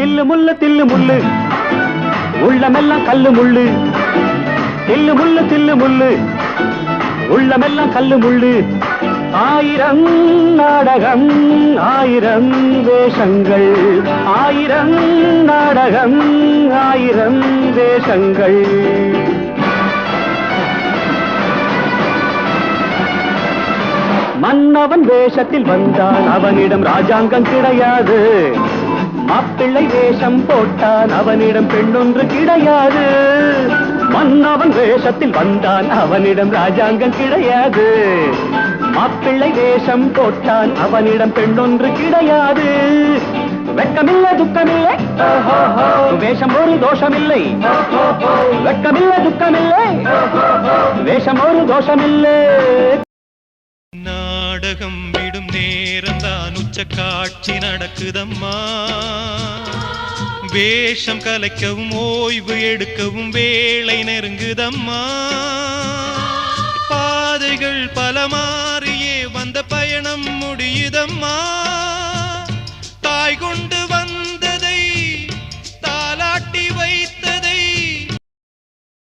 தில்லு முள்ளு தில்லு முள்ளு உள்ளமெல்லாம் கல்லு முள்ளு தில்லு முள்ளு தில்லு முள்ளு உள்ளமெல்லாம் கல்லு முள்ளு ஆயிரம் நாடகம் ஆயிரம் வேஷங்கள் ஆயிரம் நாடகம் ஆயிரம் வேஷங்கள் மன்னவன் வேஷத்தில் வந்தான் அவனிடம் ராஜாங்கம் கிடையாது மாப்பிள்ளை வேஷம் போட்டான் அவனிடம் பெண்ணொன்று கிடையாது மன்னவன் வேஷத்தில் வந்தான் அவனிடம் ராஜாங்கம் கிடையாது மாப்பிள்ளை வேஷம் போட்டான் அவனிடம் பெண்ணொன்று கிடையாது வெட்கமில்லை துக்கமில்லை வேஷம் ஒரு தோஷமில்லை வெட்கமில்லை துக்கமில்லை வேஷம் ஒரு தோஷமில்லை நாடகம் விடும் நேரம் தான் உச்ச காட்சி நடக்குதம்மா வேஷம் கலைக்கவும் ஓய்வு எடுக்கவும் வேளை நெருங்குதம்மா பாதைகள் பல